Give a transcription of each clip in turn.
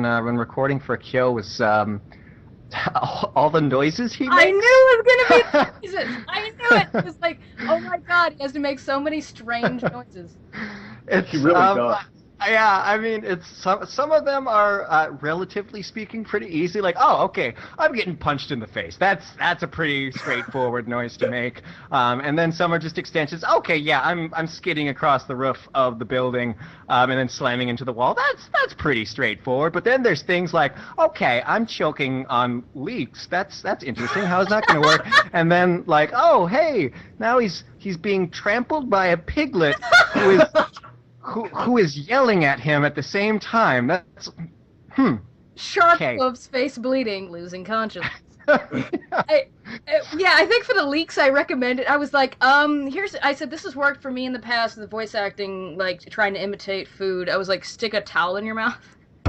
when recording for Kyo was all the noises he I makes. knew it was gonna be noises. I knew it. It was like, oh my god, he has to make so many strange noises. It's He really does. yeah, I mean, it's some of them are relatively speaking pretty easy. Like, oh, okay, I'm getting punched in the face. That's a pretty straightforward noise to make. And then some are just extensions. Okay, yeah, I'm skidding across the roof of the building, and then slamming into the wall. That's pretty straightforward. But then there's things like, okay, I'm choking on leeks. That's interesting. How is that going to work? And then like, oh, hey, now he's being trampled by a piglet who is yelling at him at the same time. That's Shark Okay. hooves, face bleeding, losing consciousness. I think for the leaks I recommended, I was like, I said this has worked for me in the past, the voice acting, like trying to imitate food. I was like, stick a towel in your mouth.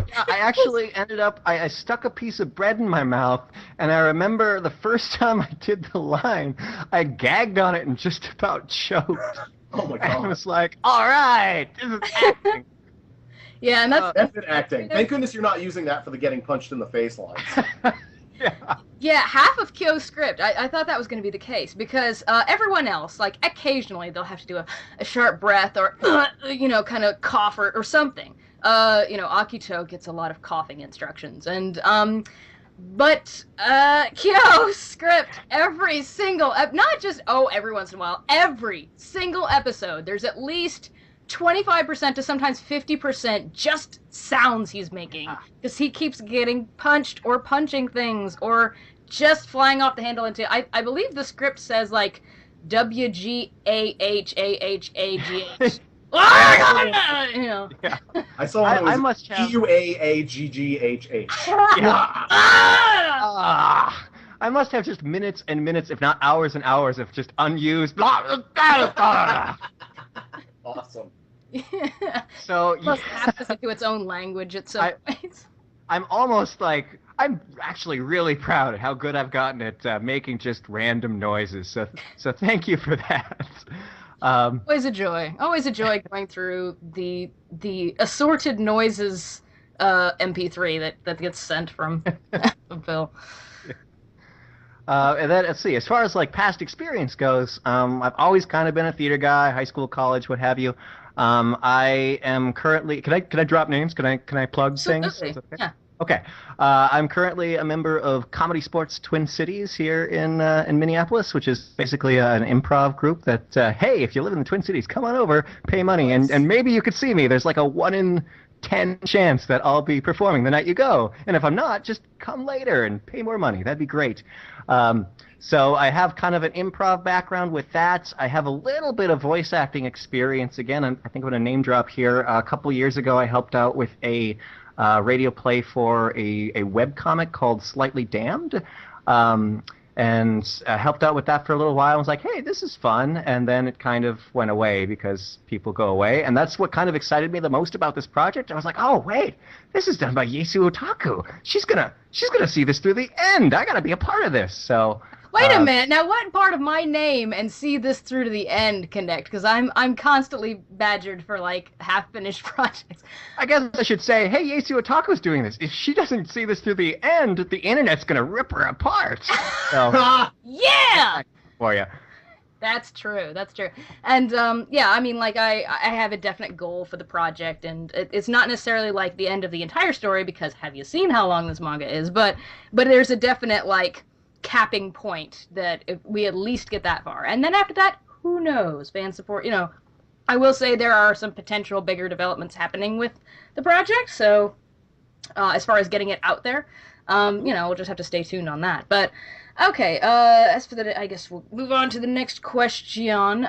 Yeah, I actually ended up, I stuck a piece of bread in my mouth, and I remember the first time I did the line, I gagged on it and just about choked. Oh my And I god. was like, all right, this is acting. Yeah, and that's That's good acting. Thank goodness you're not using that for the getting punched in the face lines. Yeah. yeah, half of Kyo's script. I thought that was going to be the case because everyone else, like occasionally they'll have to do a sharp breath or kind of cough or something. Akito gets a lot of coughing instructions, and but Kyo's script, every single not just every once in a while, every single episode, there's at least 25% to sometimes 50% just sounds he's making because he keeps getting punched or punching things or just flying off the handle into. I believe the script says like WGAHAHAGH. Yeah. I saw one that was I must have. Uaggghh. I must have just minutes and minutes, if not hours and hours, of just unused. Awesome. So Plus half is into its own language at some points. I'm almost like, I'm actually really proud of how good I've gotten at making just random noises. So thank you for that. Always a joy. Always a joy going through the assorted noises MP3 that gets sent from Phil. And then let's see. As far as like past experience goes, I've always kind of been a theater guy, high school, college, what have you. I am currently. Can I drop names? Can I plug things? Absolutely. Okay? Yeah. Okay. I'm currently a member of Comedy Sports Twin Cities here in Minneapolis, which is basically an improv group that, hey, if you live in the Twin Cities, come on over, pay money, and maybe you could see me. There's like a 1 in 10 chance that I'll be performing the night you go. And if I'm not, just come later and pay more money. That'd be great. So I have kind of an improv background with that. I have a little bit of voice acting experience. Again, I think I'm going to name drop here. A couple years ago, I helped out with a radio play for a webcomic called Slightly Damned. And helped out with that for a little while. I was like, hey, this is fun. And then it kind of went away because people go away. And that's what kind of excited me the most about this project. I was like, oh, wait, this is done by Jesu Otaku. She's gonna see this through the end. I got to be a part of this. So Wait a minute. Now, what part of my name and see this through to the end connect? Because I'm constantly badgered for like half-finished projects. I guess I should say, hey, Jesu Otaku's doing this. If she doesn't see this through the end, the internet's going to rip her apart. So, Yeah! for you. That's true. That's true. And yeah, I mean, like I have a definite goal for the project, and it's not necessarily like the end of the entire story because have you seen how long this manga is? But there's a definite like capping point that if we at least get that far, and then after that, who knows? Fan support. I will say there are some potential bigger developments happening with the project. So as far as getting it out there, we'll just have to stay tuned on that. But okay, as for I guess we'll move on to the next question.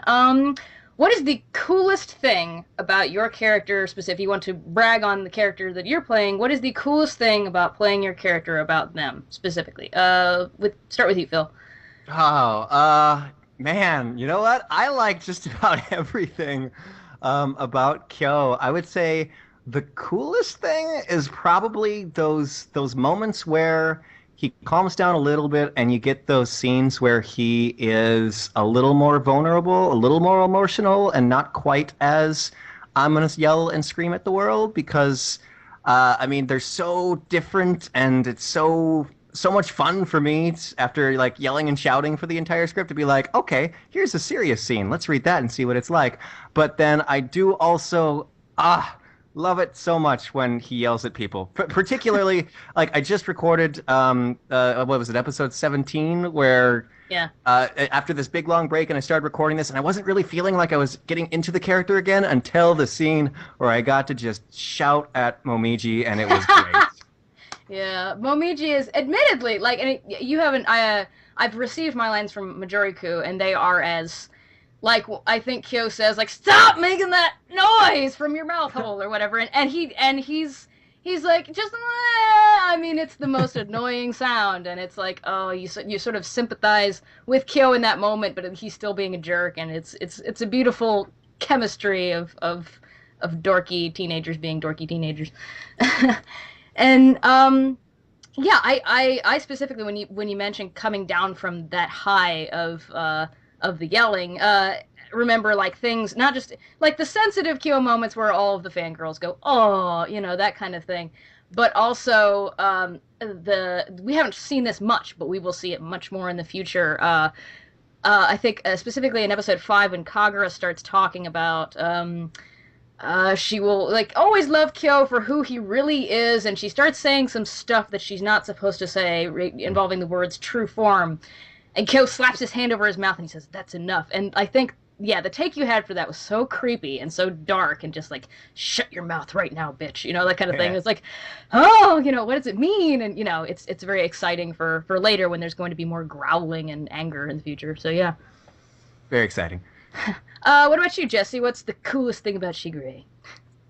What is the coolest thing about your character, specifically, if you want to brag on the character that you're playing, what is the coolest thing about playing your character about them, specifically? Start with you, Phil. Oh, man, you know what? I like just about everything about Kyo. I would say the coolest thing is probably those moments where he calms down a little bit and you get those scenes where he is a little more vulnerable, a little more emotional, and not quite as I'm going to yell and scream at the world, because I mean, they're so different, and it's so much fun for me after like yelling and shouting for the entire script to be like, okay, here's a serious scene. Let's read that and see what it's like. But then I do also love it so much when he yells at people. Particularly, like I just recorded what was it, episode 17, where Yeah. after this big long break, and I started recording this, and I wasn't really feeling like I was getting into the character again until the scene where I got to just shout at Momiji, and it was great. Yeah, Momiji is admittedly like, and you haven't. I've received my lines from Majoriku, and they are as, like, I think Kyo says, like, stop making that noise from your mouth hole or whatever, and he's like, just, I mean, it's the most annoying sound, and it's like, oh, you sort of sympathize with Kyo in that moment, but he's still being a jerk, and it's a beautiful chemistry of dorky teenagers being dorky teenagers. And yeah, I specifically, when you mentioned coming down from that high of the yelling, remember like things, not just like the sensitive Kyo moments where all of the fangirls go, oh, you know, that kind of thing, but also we haven't seen this much, but we will see it much more in the future. I think specifically in episode 5 when Kagura starts talking about she will like always love Kyo for who he really is, and she starts saying some stuff that she's not supposed to say involving the words true form, and Kyo slaps his hand over his mouth and he says, that's enough. And I think, yeah, the take you had for that was so creepy and so dark and just like, shut your mouth right now, bitch, you know, that kind of thing. It's like, oh, you know, what does it mean? And you know, it's very exciting for later when there's going to be more growling and anger in the future. So yeah, very exciting. What about you, Jesse? What's the coolest thing about Shigure?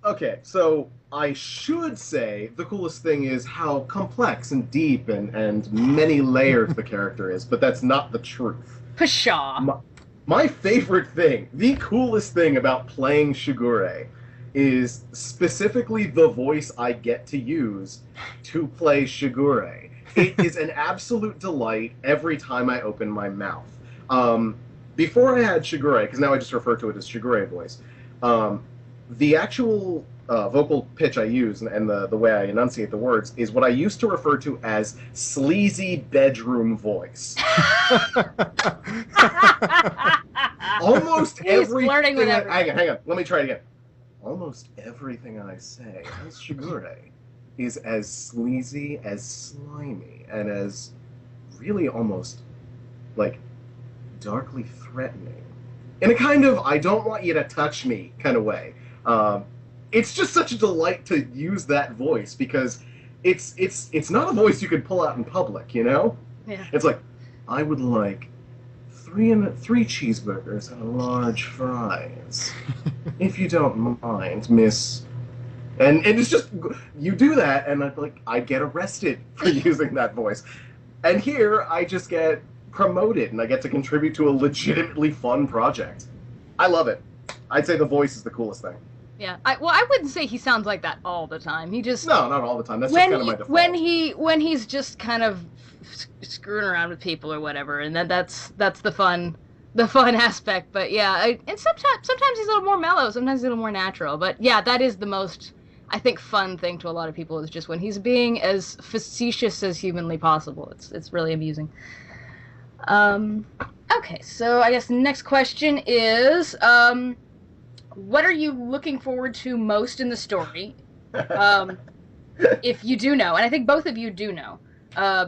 Okay, so I should say the coolest thing is how complex and deep and many layered the character is, but that's not the truth. Pshaw. My favorite thing, the coolest thing about playing Shigure is specifically the voice I get to use to play Shigure. It is an absolute delight every time I open my mouth. Before I had Shigure, because now I just refer to it as Shigure voice, the actual vocal pitch I use and the way I enunciate the words is what I used to refer to as sleazy bedroom voice. Almost everything. Hang on, let me try it again. Almost everything I say as Shigure is as sleazy, as slimy, and as really almost like darkly threatening, in a kind of I don't want you to touch me kind of way. It's just such a delight to use that voice because it's not a voice you could pull out in public, you know? Yeah. It's like, I would like three cheeseburgers and a large fries, if you don't mind, miss. And it's just, you do that, and I get arrested for using that voice. And here, I just get promoted, and I get to contribute to a legitimately fun project. I love it. I'd say the voice is the coolest thing. Yeah, I wouldn't say he sounds like that all the time. He just no, not all the time. That's just kind of my default. When he's just kind of screwing around with people or whatever, and that's the fun aspect. But yeah, and sometimes he's a little more mellow, sometimes he's a little more natural. But yeah, that is the most, I think, fun thing to a lot of people is just when he's being as facetious as humanly possible. It's really amusing. Okay, so I guess the next question is, what are you looking forward to most in the story? If you do know, and I think both of you do know,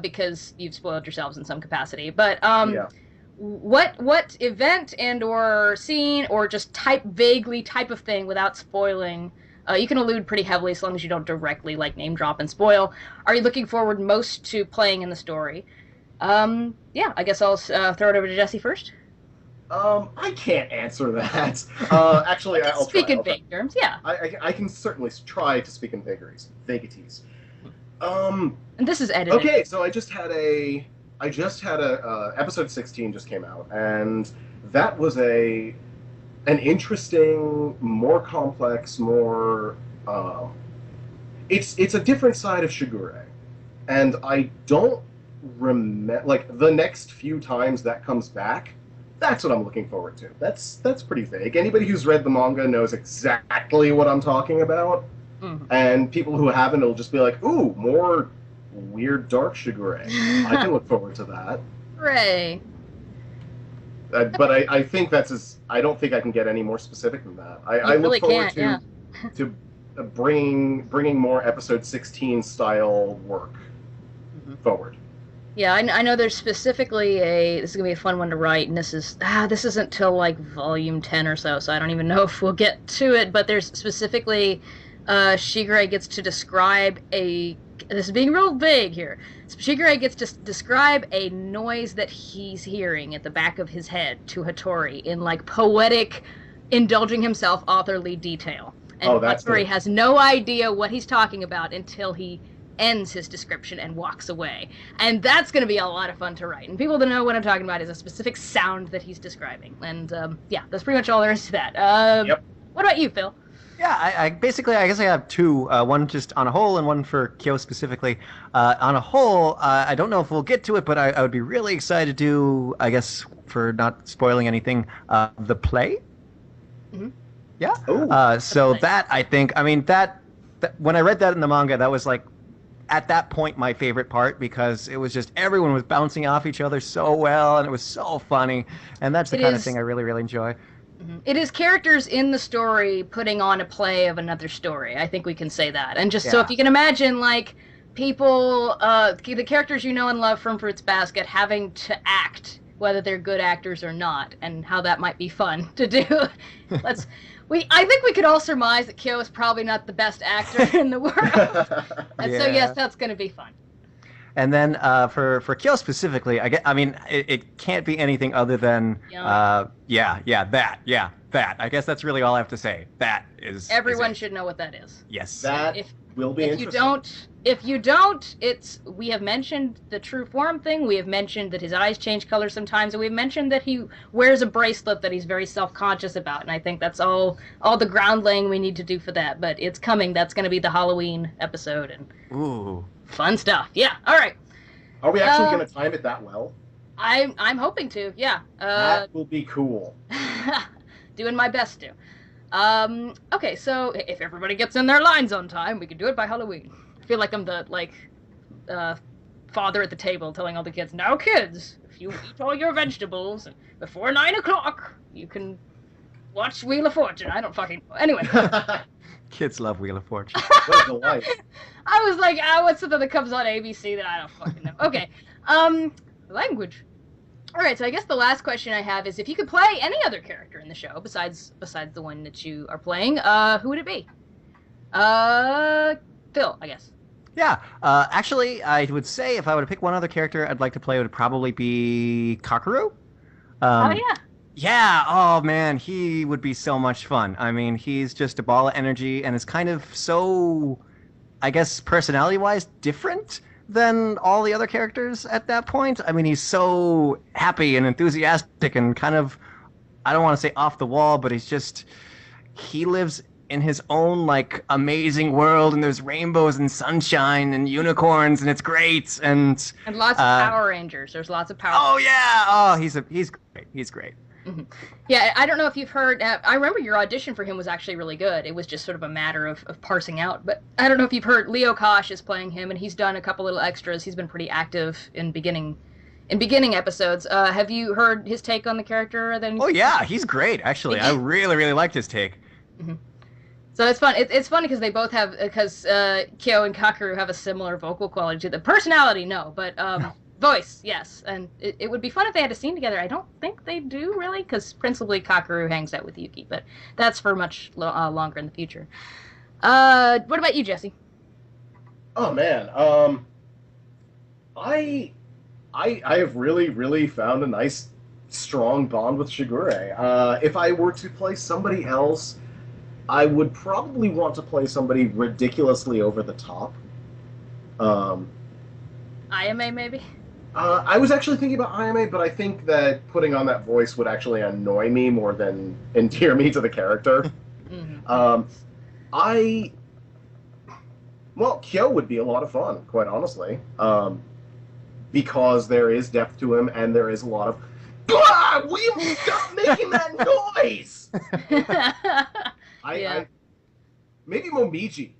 because you've spoiled yourselves in some capacity. But yeah. What event and or scene or just vaguely type of thing without spoiling? You can allude pretty heavily as long as you don't directly like name drop and spoil. Are you looking forward most to playing in the story? Yeah, I guess I'll throw it over to Jesse first. I can't answer that. Actually, I'll speak try. in vague terms, yeah. I can certainly try to speak in vagities. And this is edited. Okay, so I just had a episode 16 just came out, and that was an interesting, more complex, more it's a different side of Shigure, and I don't remember like the next few times that comes back. That's what I'm looking forward to. That's pretty vague. Anybody who's read the manga knows exactly what I'm talking about. And people who haven't will just be like, ooh, more weird dark Shigure. I can look forward to that. Hooray. But I think I don't think I can get any more specific than that. I really look forward can't, to bringing more episode 16 style work forward. Yeah, I know there's specifically this is gonna be a fun one to write, and this isn't till like volume 10 or so I don't even know if we'll get to it, but there's specifically Shigure gets to describe this is being real vague here. Shigure gets to describe a noise that he's hearing at the back of his head to Hattori in like poetic, indulging himself authorly detail. And Hattori has no idea what he's talking about until he ends his description and walks away. And that's going to be a lot of fun to write. And people that know what I'm talking about is a specific sound that he's describing. And yeah, that's pretty much all there is to that. Yep. What about you, Phil? Yeah, I guess I have two. One just on a whole and one for Kyo specifically. On a whole, I don't know if we'll get to it, but I would be really excited to do, I guess, for not spoiling anything, the play. Mm-hmm. Yeah. So that, I think, that when I read that in the manga, that was like, at that point, my favorite part, because it was just everyone was bouncing off each other so well, and it was so funny. And that's the kind of thing I really, really enjoy. It is characters in the story putting on a play of another story. I think we can say that. And so if you can imagine, like, people, the characters you know and love from Fruits Basket having to act, whether they're good actors or not, and how that might be fun to do. I think we could all surmise that Kyo is probably not the best actor in the world. And so, yes, that's going to be fun. And then for Kyo specifically, it can't be anything other than that. I guess that's really all I have to say. That is everyone should know what that is. Yes, that will be interesting. If you don't, we have mentioned the true form thing. We have mentioned that his eyes change color sometimes, and we've mentioned that he wears a bracelet that he's very self-conscious about. And I think that's all the ground laying we need to do for that. But it's coming. That's going to be the Halloween episode, and ooh. Fun stuff. Yeah. All right. Are we actually going to time it that well? I'm hoping to. Yeah. That will be cool. Doing my best to. Okay. So if everybody gets in their lines on time, we can do it by Halloween. I feel like I'm the father at the table telling all the kids, "Now, kids, if you eat all your vegetables before 9 o'clock, you can watch Wheel of Fortune." I don't fucking know. Anyway. Kids love Wheel of Fortune. What a delight. I was like, what's something that comes on ABC that I don't fucking know? Okay. Language. All right, so I guess the last question I have is, if you could play any other character in the show besides the one that you are playing, who would it be? Phil, I guess. Yeah. Actually, I would say if I were to pick one other character I'd like to play, it would probably be Kakeru. Oh, yeah. Yeah, oh man, he would be so much fun. He's just a ball of energy and is kind of so, I guess, personality-wise different than all the other characters at that point. He's so happy and enthusiastic and kind of, I don't want to say off the wall, but he lives in his own, like, amazing world, and there's rainbows and sunshine and unicorns, and it's great, and lots of Power Rangers. There's lots of Power Rangers. Oh, yeah! Oh, he's great. He's great. Mm-hmm. Yeah, I don't know if you've heard, I remember your audition for him was actually really good. It was just sort of a matter of parsing out, but I don't know if you've heard, Leo Kosh is playing him, and he's done a couple little extras. He's been pretty active in beginning episodes. Have you heard his take on the character? Oh yeah, he's great, actually. I really, really liked his take. Mm-hmm. So it's fun. It's funny because they both have, Kyo and Kakeru have a similar vocal quality to the personality, no, but voice, yes. And it would be fun if they had a scene together. I don't think they do, really, because principally Kakeru hangs out with Yuki, but that's for much longer in the future. What about you, Jesse? Oh, man. I have really, really found a nice, strong bond with Shigure. If I were to play somebody else, I would probably want to play somebody ridiculously over the top. Ayame, maybe? I was actually thinking about Ayame, but I think that putting on that voice would actually annoy me more than endear me to the character. Mm-hmm. Well, Kyo would be a lot of fun, quite honestly. Because there is depth to him, and there is a lot of, will you stop making that noise? Maybe Momiji.